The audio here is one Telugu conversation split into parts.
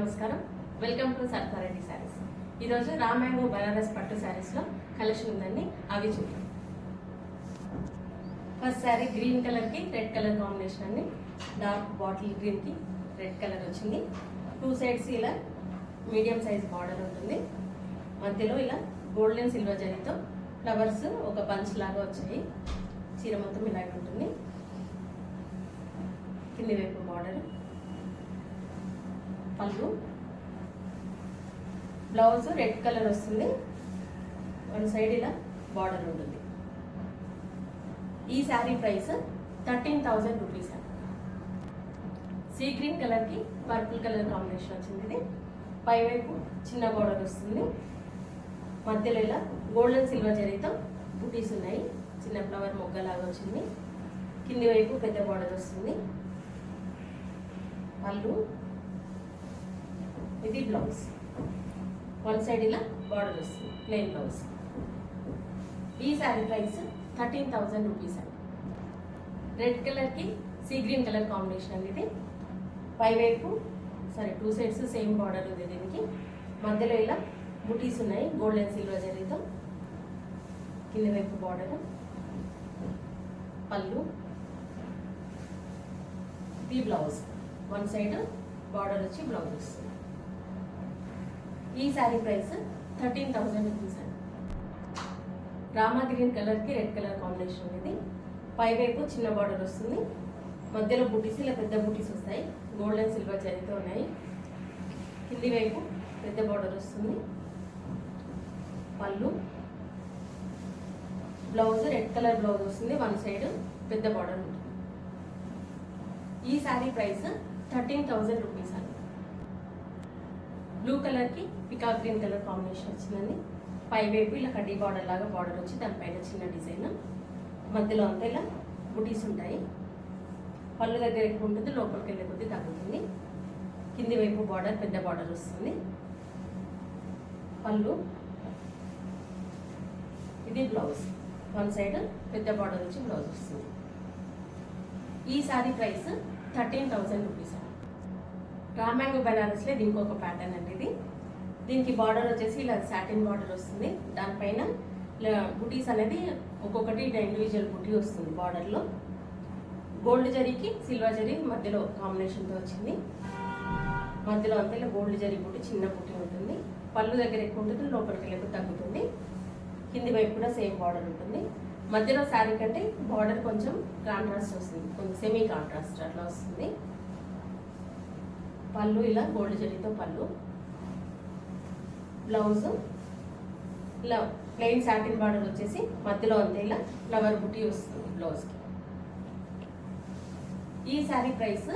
నమస్కారం, వెల్కమ్ టు సర్కారెడ్డి శారీస్. ఈరోజు రా మ్యాంగో బనారస్ పట్టు శారీస్లో కలెక్షన్ ఉందండి, అవి చూద్దాం. ఫస్ట్ శారీ గ్రీన్ కలర్కి రెడ్ కలర్ కాంబినేషన్ అండి. డార్క్ బాటిల్ గ్రీన్కి రెడ్ కలర్ వచ్చింది. టూ సైడ్స్ ఇలా మీడియం సైజ్ బార్డర్ ఉంటుంది. మధ్యలో ఇలా గోల్డెన్ సిల్వర్ జరీతో ఫ్లవర్స్ ఒక బంచ్ లాగా వచ్చాయి. చీర మొత్తం ఇలాగే ఉంటుంది. కింది వైపు బార్డర్, పళ్ళు, బ్లౌజ్ రెడ్ కలర్ వస్తుంది. వన్ సైడ్ ఇలా బార్డర్ ఉంటుంది. ఈ శారీ ప్రైస్ 13,000 రూపీస్ అండి. సీ గ్రీన్ కలర్కి పర్పుల్ కలర్ కాంబినేషన్ వచ్చింది. ఇది పైవైపు చిన్న బార్డర్ వస్తుంది. మధ్యలో ఇలా గోల్డెన్ సిల్వర్ జరీతో బుటీస్ ఉన్నాయి. చిన్న ఫ్లవర్ మొగ్గలాగా వచ్చింది. కింది వైపు పెద్ద బార్డర్ వస్తుంది. పళ్ళు, ఇది బ్లౌజ్. వన్ సైడ్ ఇలా బార్డర్ వస్తుంది, ప్లెయిన్ బ్లౌజ్. ఈ శారీ ప్రైస్ 13,000 రూపీస్ అండి. రెడ్ కలర్కి సీ గ్రీన్ కలర్ కాంబినేషన్ అండి. ఇది పైవైపు టూ సైడ్స్ సేమ్ బార్డర్ ఉంది. దీనికి మధ్యలో ఇలా బుటీస్ ఉన్నాయి గోల్డెన్ సిల్వర్ జరీతో. కింది వైపు బార్డర్, పళ్ళు, ఇది బ్లౌజ్. వన్ సైడ్ బార్డర్ వచ్చి బ్లౌజ్ వస్తుంది. ఈ శారీ ప్రైస్ 13,000 రూపీస్ అండి. రామా గ్రీన్ కలర్కి రెడ్ కలర్ కాంబినేషన్ ఇది. పైవైపు చిన్న బార్డర్ వస్తుంది. మధ్యలో బుటీస్ ఇలా పెద్ద బుటీస్ వస్తాయి. గోల్డెన్ సిల్వర్ జరీతో ఉన్నాయి. కింది వైపు పెద్ద బార్డర్ వస్తుంది. పళ్ళు, బ్లౌజ్ రెడ్ కలర్ బ్లౌజ్ వస్తుంది. వన్ సైడ్ పెద్ద బార్డర్ ఉంటుంది. ఈ శారీ ప్రైస్ 13,000 రూపీస్ అండి. బ్లూ కలర్కి పికాక్ గ్రీన్ కలర్ కాంబినేషన్ వచ్చిందండి. పైవైపు ఇలా కడ్డీ బార్డర్ లాగా బార్డర్ వచ్చి దానిపైన చిన్న డిజైన్. మధ్యలో అంతా ఇలా బుటీస్ ఉంటాయి. పళ్ళు దగ్గర ఎక్కువ ఉంటుంది, లోపలికి వెళ్ళే కొద్దీ తగ్గుతుంది. కింది వైపు బార్డర్ పెద్ద బార్డర్ వస్తుంది. పళ్ళు, ఇది బ్లౌజ్. వన్ సైడ్ పెద్ద బార్డర్ వచ్చి బ్లౌజ్ వస్తుంది. ఈ శారీ ప్రైస్ 13,000 రూపీస్ అండి. రా మ్యాంగో బనారస్లో ఇది ఇంకొక ప్యాటర్న్ అండి. ఇది దీనికి బార్డర్ వచ్చేసి ఇలా సాటిన్ బార్డర్ వస్తుంది. దానిపైన ఇలా బుటీస్ అనేది ఒక్కొక్కటి ఇండివిజువల్ బుటీ వస్తుంది. బార్డర్లో గోల్డ్ జరీకి సిల్వర్ జరీ మధ్యలో కాంబినేషన్తో వచ్చింది. మధ్యలో అంతా ఇలా గోల్డ్ జరీ బుటీ చిన్న బుటీ ఉంటుంది. పళ్ళు దగ్గర ఎక్కువ ఉంటుంది, లోపలికి వెళ్ళకు తగ్గుతుంది. కింది వైపు కూడా సేమ్ బార్డర్ ఉంటుంది. మధ్యలో శారీ కంటే బార్డర్ కొంచెం కాంట్రాస్ట్ వస్తుంది, కొంచెం సెమీ కాంట్రాస్ట్ అట్లా వస్తుంది. పళ్ళు ఇలా గోల్డ్ జరీతో పళ్ళు, బ్లౌజ్ ఇలా ప్లెయిన్ సాటిన్ బార్డర్ వచ్చేసి మధ్యలో అంతే ఇలా ఫ్లవర్ బుటీ వస్తుంది బ్లౌజ్కి. ఈ శారీ ప్రైస్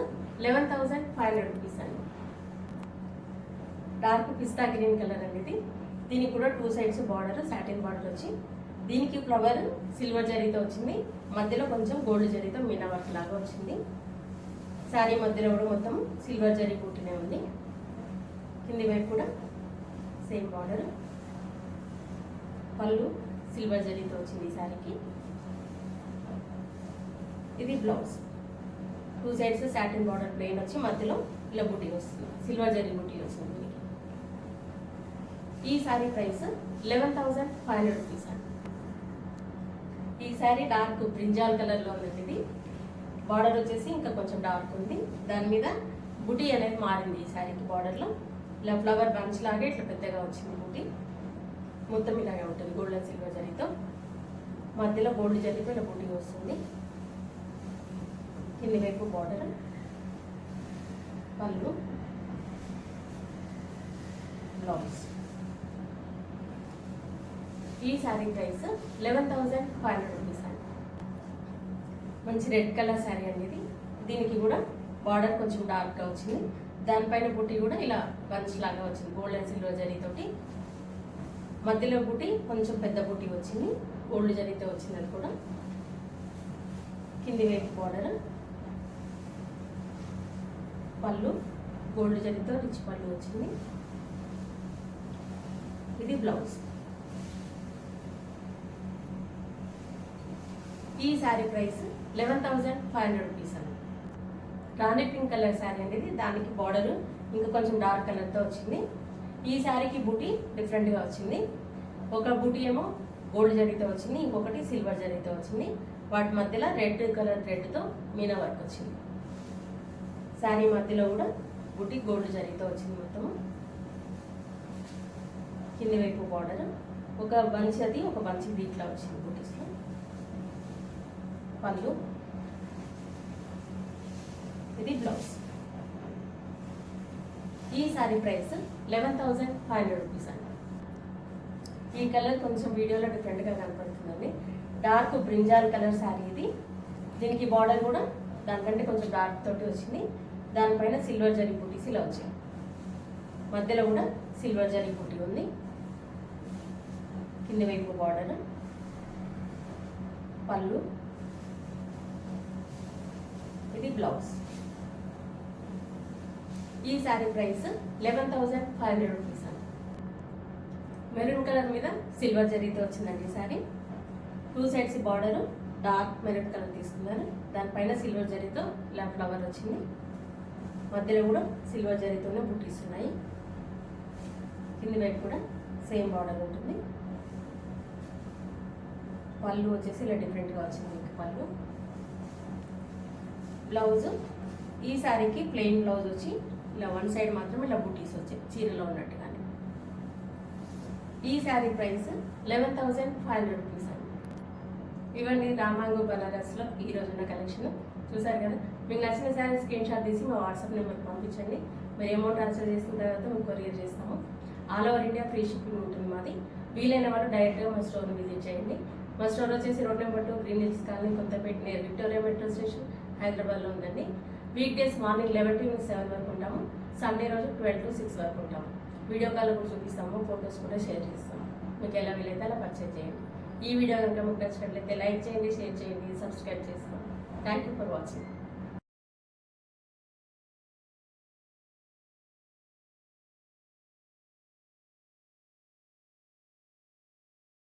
11,500 రూపీస్ అండి. డార్క్ పిస్తా గ్రీన్ కలర్ అనేది. దీనికి కూడా two sides border satin border వచ్చి దీనికి ఫ్లవర్ సిల్వర్ జరీతో వచ్చింది. మధ్యలో కొంచెం గోల్డ్ జరీతో మీనా వర్క్ లాగా వచ్చింది. శారీ మధ్యలో కూడా మొత్తం సిల్వర్ జరీ బుట్టినే ఉంది. కింది వైపు కూడా సేమ్ బార్డర్, పళ్ళు సిల్వర్ జరీతో వచ్చింది ఈ శారీకి. ఇది blouse. Two sides satin border plain వచ్చి మధ్యలో ఇలా బుటీ వస్తుంది, సిల్వర్ జరీ బుటీ వచ్చింది దీనికి. ఈ శారీ ప్రైస్ 11,500 రూపీస్ అండి. ఈ శారీ డార్క్ బ్రింజాల్ కలర్లో ఉంది. ఇది బార్డర్ వచ్చేసి ఇంకా కొంచెం డార్క్ ఉంది. దాని మీద బుటీ అనేది మారింది. ఈ శారీకి బార్డర్లో ఇలా ఫ్లవర్ బంచ్ లాగా ఇట్లా పెద్దగా వచ్చింది బుటీ. మొత్తం ఇలాగే ఉంటుంది గోల్డెన్ సిల్వర్ జరీతో. మధ్యలో గోల్డ్ జరీతో ఇలా బుటీ వస్తుంది. కింది వైపు బార్డర్, పళ్ళు, బ్లౌజ్. ఈ శారీ ప్రైస్ 11,500 రూపీస్ అండి. మంచి రెడ్ కలర్ శారీ అనేది. దీనికి కూడా బార్డర్ కొంచెం డార్క్గా వచ్చింది. దానిపైన బుటీ కూడా ఇలా బంచ్ లాగా వచ్చింది గోల్డెన్ సిల్వర్ జరీతోటి. మధ్యలో బుటీ కొంచెం పెద్ద బుటీ వచ్చింది, గోల్డ్ జరీతో వచ్చింది అది కూడా. కింది వైపు బార్డర్, పళ్ళు గోల్డ్ జరీతో రిచ్ పళ్ళు వచ్చింది. ఇది బ్లౌజ్. ఈ శారీ ప్రైస్ 11,500 రూపీస్ అండి. రాణి పింక్ కలర్ శారీ అనేది. దానికి బార్డర్ ఇంకా కొంచెం డార్క్ కలర్తో వచ్చింది. ఈ శారీకి బూటీ డిఫరెంట్గా వచ్చింది. ఒక బూటీ ఏమో గోల్డ్ జరీతో వచ్చింది, ఇంకొకటి సిల్వర్ జరీతో వచ్చింది. వాటి మధ్యలో రెడ్ కలర్ థ్రెడ్తో మీనా వర్క్ వచ్చింది. శారీ మధ్యలో కూడా బూటీ గోల్డ్ జరీతో వచ్చింది మొత్తము. కింది వైపు బార్డర్ ఒక బంచ్ అది ఒక బంచ్ ఇది ఇట్లా వచ్చింది బూటీస్లో. పళ్ళు, ఇది బ్లౌజ్. ఈ శారీ ప్రైస్ 11,500 రూపీస్ అండి. ఈ కలర్ కొంచెం వీడియోలో డిఫరెంట్గా కనపడుతుందండి. డార్క్ బ్రింజాల్ కలర్ శారీ ఇది. దీనికి బార్డర్ కూడా దానికంటే కొంచెం డార్క్ తోటి వచ్చింది. దానిపైన సిల్వర్ జరీ బూటీస్ ఇలా వచ్చాయి. మధ్యలో కూడా సిల్వర్ జరీ బూటీ ఉంది. కింది వైపు బార్డర్, పళ్ళు, ఇది బ్లౌజ్. ఈ శారీ ప్రైస్ 11,500 రూపీస్ అండి. మెరూన్ కలర్ మీద సిల్వర్ జరీతో వచ్చిందండి ఈ sari. 2 sides border dark maroon colour తీసుకున్నారు. దానిపైన సిల్వర్ జరీతో ఇలా ఫ్లవర్ వచ్చింది. మధ్యలో కూడా సిల్వర్ జరీతోనే బూటీస్ ఉన్నాయి. కింది వైపు కూడా సేమ్ బార్డర్ ఉంటుంది. పళ్ళు వచ్చేసి ఇలా డిఫరెంట్గా వచ్చింది మీకు పళ్ళు. బ్లౌజ్, ఈ శారీకి ప్లెయిన్ బ్లౌజ్ వచ్చి ఇలా వన్ సైడ్ మాత్రం ఇలా బూటీస్ వచ్చాయి చీరలో ఉన్నట్టుగానే. ఈ శారీ ప్రైస్ 11,500 రూపీస్ అండి. ఇవన్నీ రామాంగు బనారస్లో ఈ రోజున్న కలెక్షన్ చూసారు కదా. మీకు నచ్చిన శారీ స్క్రీన్ షాట్ తీసి మా వాట్సాప్ నెంబర్కి పంపించండి. మీరు అమౌంట్ ట్రాన్స్ఫర్ చేసిన తర్వాత మేము కొరియర్ చేస్తాము. All over India free shipping ఉంటుంది మాది. వీలైన వాళ్ళు డైరెక్ట్గా మా స్టోర్ని విజిట్ చేయండి. మా స్టోర్ వచ్చేసి road number 2 green hills colony, Kothapet near Victoria metro station, హైదరాబాద్లో ఉందండి. వీక్ డేస్ మార్నింగ్ 11 to 7 వరకు ఉంటాము. సండే రోజు 12 to 6 వరకు ఉంటాము. వీడియో కాల్ కూడా చూపిస్తాము, ఫొటోస్ కూడా షేర్ చేస్తాము. మీకు ఎలా వీలైతే అలా పర్చేజ్ చేయండి. ఈ వీడియో కనుక మీకు నచ్చినట్లయితే లైక్ చేయండి, షేర్ చేయండి, సబ్స్క్రైబ్ చేసుకోండి. Thank you for watching.